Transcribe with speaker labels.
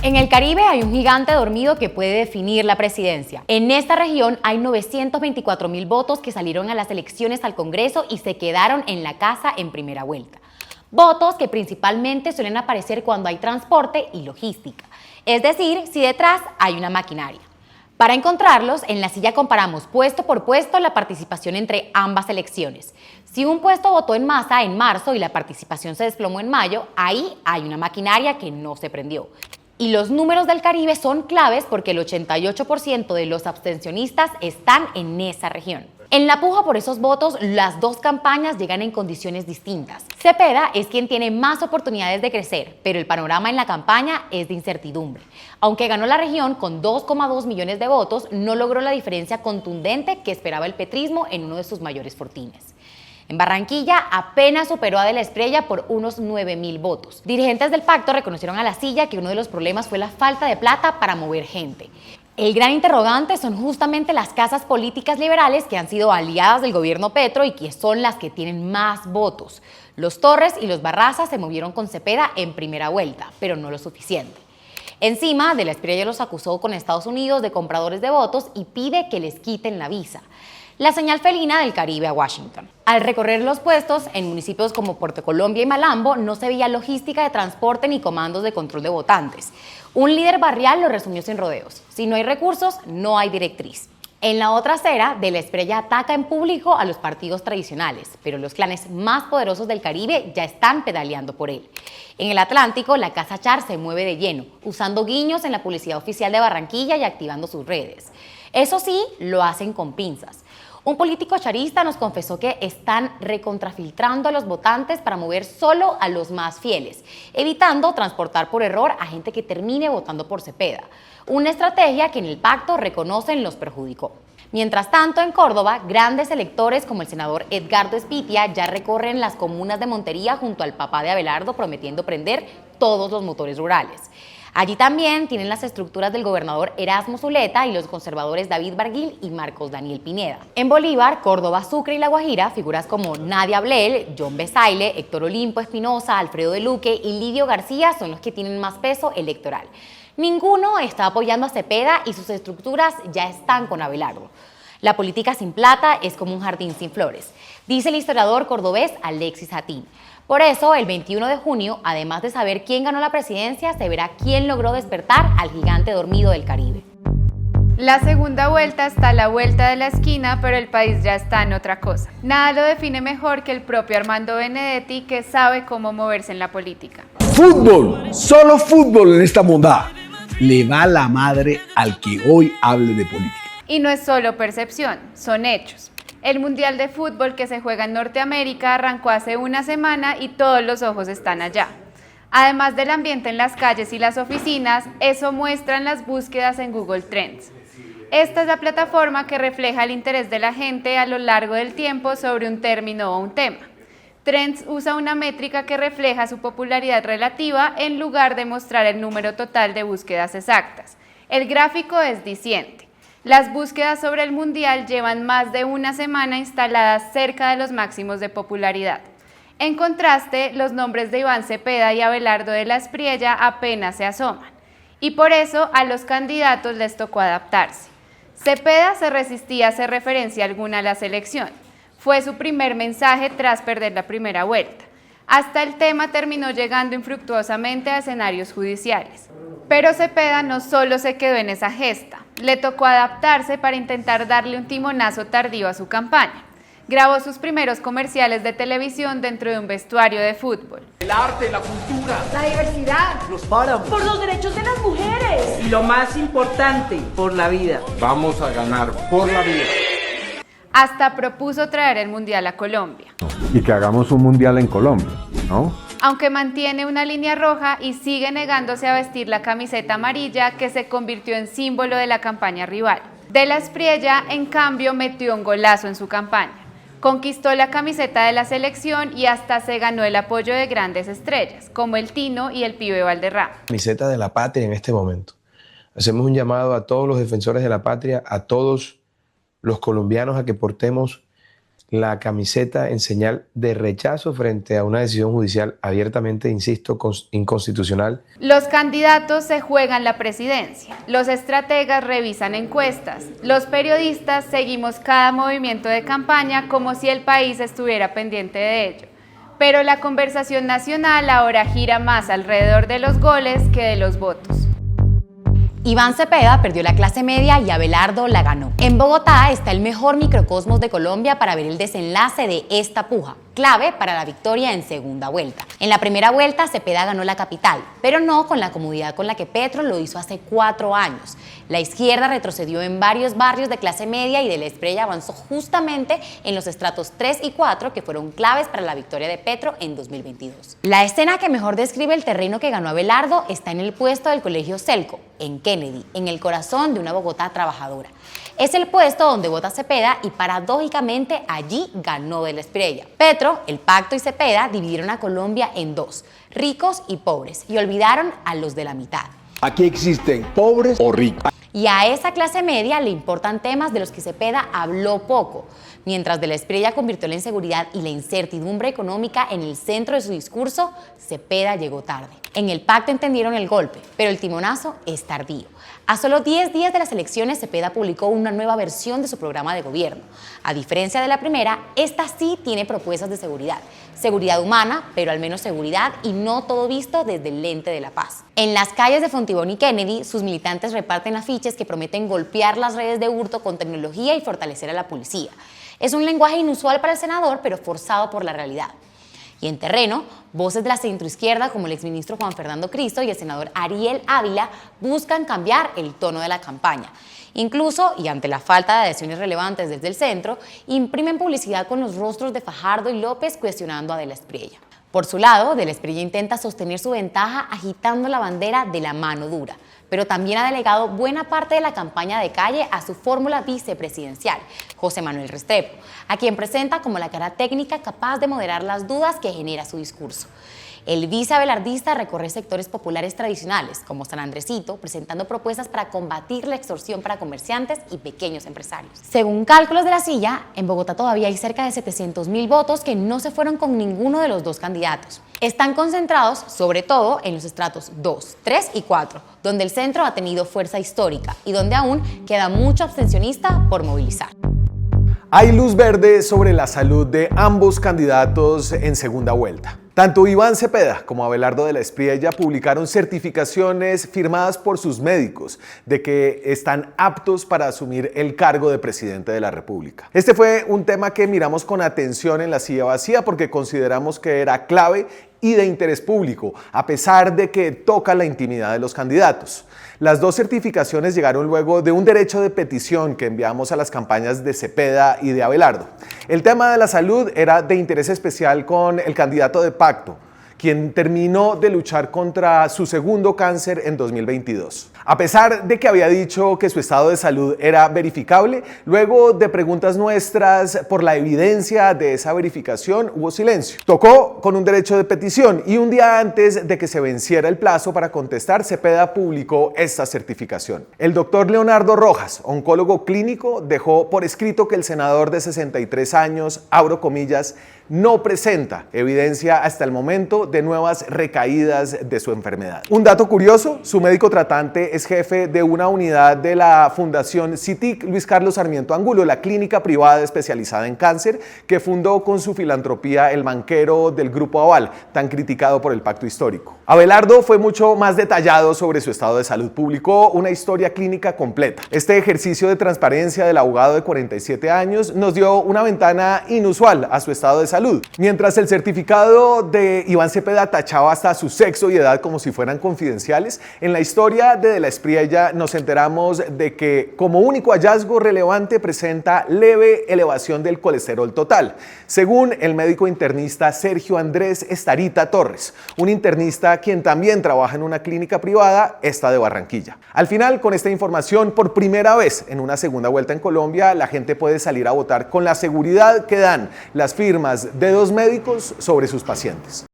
Speaker 1: En el Caribe hay un gigante dormido que puede definir la presidencia. En esta región hay 924.000 votos que salieron a las elecciones al Congreso y se quedaron en la casa en primera vuelta. Votos que principalmente suelen aparecer cuando hay transporte y logística, es decir, si detrás hay una maquinaria. Para encontrarlos, en la silla comparamos puesto por puesto la participación entre ambas elecciones. Si un puesto votó en masa en marzo y la participación se desplomó en mayo, ahí hay una maquinaria que no se prendió. Y los números del Caribe son claves porque el 88% de los abstencionistas están en esa región. En la puja por esos votos, las dos campañas llegan en condiciones distintas. Cepeda es quien tiene más oportunidades de crecer, pero el panorama en la campaña es de incertidumbre. Aunque ganó la región con 2,2 millones de votos, no logró la diferencia contundente que esperaba el petrismo en uno de sus mayores fortines. En Barranquilla apenas superó a De la Espriella por unos 9.000 votos. Dirigentes del pacto reconocieron a la silla que uno de los problemas fue la falta de plata para mover gente. El gran interrogante son justamente las casas políticas liberales que han sido aliadas del gobierno Petro y que son las que tienen más votos. Los Torres y los Barraza se movieron con Cepeda en primera vuelta, pero no lo suficiente. Encima, De la Espriella los acusó con Estados Unidos de compradores de votos y pide que les quiten la visa. La señal felina del Caribe a Washington. Al recorrer los puestos en municipios como Puerto Colombia y Malambo, no se veía logística de transporte ni comandos de control de votantes. Un líder barrial lo resumió sin rodeos: si no hay recursos, no hay directriz. En la otra acera, De la Espriella ataca en público a los partidos tradicionales, pero los clanes más poderosos del Caribe ya están pedaleando por él. En el Atlántico, la Casa Char se mueve de lleno, usando guiños en la publicidad oficial de Barranquilla y activando sus redes. Eso sí, lo hacen con pinzas. Un político charista nos confesó que están recontrafiltrando a los votantes para mover solo a los más fieles, evitando transportar por error a gente que termine votando por Cepeda. Una estrategia que en el pacto reconocen los perjudicó. Mientras tanto, en Córdoba, grandes electores como el senador Edgardo Espitia ya recorren las comunas de Montería junto al papá de Abelardo prometiendo prender todos los motores rurales. Allí también tienen las estructuras del gobernador Erasmo Zuleta y los conservadores David Barguil y Marcos Daniel Pineda. En Bolívar, Córdoba, Sucre y La Guajira, figuras como Nadia Blel, John Besaile, Héctor Olimpo Espinosa, Alfredo de Luque y Lidio García son los que tienen más peso electoral. Ninguno está apoyando a Cepeda y sus estructuras ya están con Abelardo. La política sin plata es como un jardín sin flores, dice el historiador cordobés Alexis Hatín. Por eso, el 21 de junio, además de saber quién ganó la presidencia, se verá quién logró despertar al gigante dormido del Caribe.
Speaker 2: La segunda vuelta está a la vuelta de la esquina, pero el país ya está en otra cosa. Nada lo define mejor que el propio Armando Benedetti, que sabe cómo moverse en la política.
Speaker 3: Fútbol, solo fútbol en esta mondá. Le va la madre al que hoy hable de política.
Speaker 2: Y no es solo percepción, son hechos. El Mundial de Fútbol que se juega en Norteamérica arrancó hace una semana y todos los ojos están allá. Además del ambiente en las calles y las oficinas, eso muestran las búsquedas en Google Trends. Esta es la plataforma que refleja el interés de la gente a lo largo del tiempo sobre un término o un tema. Trends usa una métrica que refleja su popularidad relativa en lugar de mostrar el número total de búsquedas exactas. El gráfico es diciente. Las búsquedas sobre el Mundial llevan más de una semana instaladas cerca de los máximos de popularidad. En contraste, los nombres de Iván Cepeda y Abelardo de la Espriella apenas se asoman. Y por eso a los candidatos les tocó adaptarse. Cepeda se resistía a hacer referencia alguna a la selección. Fue su primer mensaje tras perder la primera vuelta. Hasta el tema terminó llegando infructuosamente a escenarios judiciales. Pero Cepeda no solo se quedó en esa gesta, le tocó adaptarse para intentar darle un timonazo tardío a su campaña. Grabó sus primeros comerciales de televisión dentro de un vestuario de fútbol.
Speaker 4: El arte, la cultura,
Speaker 5: la diversidad,
Speaker 4: los páramos,
Speaker 5: por los derechos de las mujeres
Speaker 6: y lo más importante, por la vida.
Speaker 4: Vamos a ganar por la vida.
Speaker 2: Hasta propuso traer el Mundial a Colombia.
Speaker 7: Y que hagamos un Mundial en Colombia, ¿no?
Speaker 2: Aunque mantiene una línea roja y sigue negándose a vestir la camiseta amarilla que se convirtió en símbolo de la campaña rival. De la Espriella, en cambio, metió un golazo en su campaña. Conquistó la camiseta de la selección y hasta se ganó el apoyo de grandes estrellas, como el Tino y el Pibe Valderrama.
Speaker 8: Camiseta de la patria en este momento. Hacemos un llamado a todos los defensores de la patria, a todos los colombianos a que portemos la camiseta en señal de rechazo frente a una decisión judicial abiertamente, insisto, inconstitucional.
Speaker 2: Los candidatos se juegan la presidencia, los estrategas revisan encuestas, los periodistas seguimos cada movimiento de campaña como si el país estuviera pendiente de ello. Pero la conversación nacional ahora gira más alrededor de los goles que de los votos.
Speaker 1: Iván Cepeda perdió la clase media y Abelardo la ganó. En Bogotá está el mejor microcosmos de Colombia para ver el desenlace de esta puja, clave para la victoria en segunda vuelta. En la primera vuelta, Cepeda ganó la capital, pero no con la comodidad con la que Petro lo hizo hace 4 años. La izquierda retrocedió en varios barrios de clase media y del Espriella avanzó justamente en los estratos 3 y 4, que fueron claves para la victoria de Petro en 2022. La escena que mejor describe el terreno que ganó Abelardo está en el puesto del Colegio Selco, en Kennedy, en el corazón de una Bogotá trabajadora. Es el puesto donde vota Cepeda y paradójicamente allí ganó del Espriella. Petro, el Pacto y Cepeda dividieron a Colombia en dos, ricos y pobres, y olvidaron a los de la mitad.
Speaker 3: Aquí existen pobres o ricos.
Speaker 1: Y a esa clase media le importan temas de los que Cepeda habló poco, mientras del Espriella convirtió la inseguridad y la incertidumbre económica en el centro de su discurso, Cepeda llegó tarde. En el pacto entendieron el golpe, pero el timonazo es tardío. A solo 10 días de las elecciones, Cepeda publicó una nueva versión de su programa de gobierno. A diferencia de la primera, esta sí tiene propuestas de seguridad. Seguridad humana, pero al menos seguridad y no todo visto desde el lente de la paz. En las calles de Fontibón y Kennedy, sus militantes reparten afiches que prometen golpear las redes de hurto con tecnología y fortalecer a la policía. Es un lenguaje inusual para el senador, pero forzado por la realidad. Y en terreno, voces de la centroizquierda como el exministro Juan Fernando Cristo y el senador Ariel Ávila buscan cambiar el tono de la campaña. Incluso, y ante la falta de adhesiones relevantes desde el centro, imprimen publicidad con los rostros de Fajardo y López cuestionando a del Espriella. Por su lado, del Espriella intenta sostener su ventaja agitando la bandera de la mano dura, pero también ha delegado buena parte de la campaña de calle a su fórmula vicepresidencial, José Manuel Restrepo, a quien presenta como la cara técnica capaz de moderar las dudas que genera su discurso. El viceabelardista recorre sectores populares tradicionales, como San Andresito, presentando propuestas para combatir la extorsión para comerciantes y pequeños empresarios. Según cálculos de La Silla, en Bogotá todavía hay cerca de 700.000 votos que no se fueron con ninguno de los dos candidatos. Están concentrados, sobre todo, en los estratos 2, 3 y 4, donde el centro ha tenido fuerza histórica y donde aún queda mucho abstencionista por movilizar.
Speaker 9: Hay luz verde sobre la salud de ambos candidatos en segunda vuelta. Tanto Iván Cepeda como Abelardo de la Espriella publicaron certificaciones firmadas por sus médicos de que están aptos para asumir el cargo de presidente de la República. Este fue un tema que miramos con atención en La Silla Vacía porque consideramos que era clave y de interés público, a pesar de que toca la intimidad de los candidatos. Las dos certificaciones llegaron luego de un derecho de petición que enviamos a las campañas de Cepeda y de Abelardo. El tema de la salud era de interés especial con el candidato de Pacto, quien terminó de luchar contra su segundo cáncer en 2022. A pesar de que había dicho que su estado de salud era verificable, luego de preguntas nuestras por la evidencia de esa verificación hubo silencio. Tocó con un derecho de petición y un día antes de que se venciera el plazo para contestar, Cepeda publicó esta certificación. El doctor Leonardo Rojas, oncólogo clínico, dejó por escrito que el senador de 63 años, abro comillas, no presenta evidencia hasta el momento de nuevas recaídas de su enfermedad. Un dato curioso, su médico tratante es jefe de una unidad de la Fundación CITIC Luis Carlos Sarmiento Angulo, la clínica privada especializada en cáncer que fundó con su filantropía el banquero del Grupo Aval, tan criticado por el pacto histórico. Abelardo fue mucho más detallado sobre su estado de salud, publicó una historia clínica completa. Este ejercicio de transparencia del abogado de 47 años nos dio una ventana inusual a su estado de salud. Mientras el certificado de Iván Cepeda tachaba hasta su sexo y edad como si fueran confidenciales, en la historia de la Espriella nos enteramos de que como único hallazgo relevante presenta leve elevación del colesterol total, según el médico internista Sergio Andrés Estarita Torres, un internista quien también trabaja en una clínica privada, esta de Barranquilla. Al final, con esta información, por primera vez en una segunda vuelta en Colombia, la gente puede salir a votar con la seguridad que dan las firmas de dos médicos sobre sus pacientes.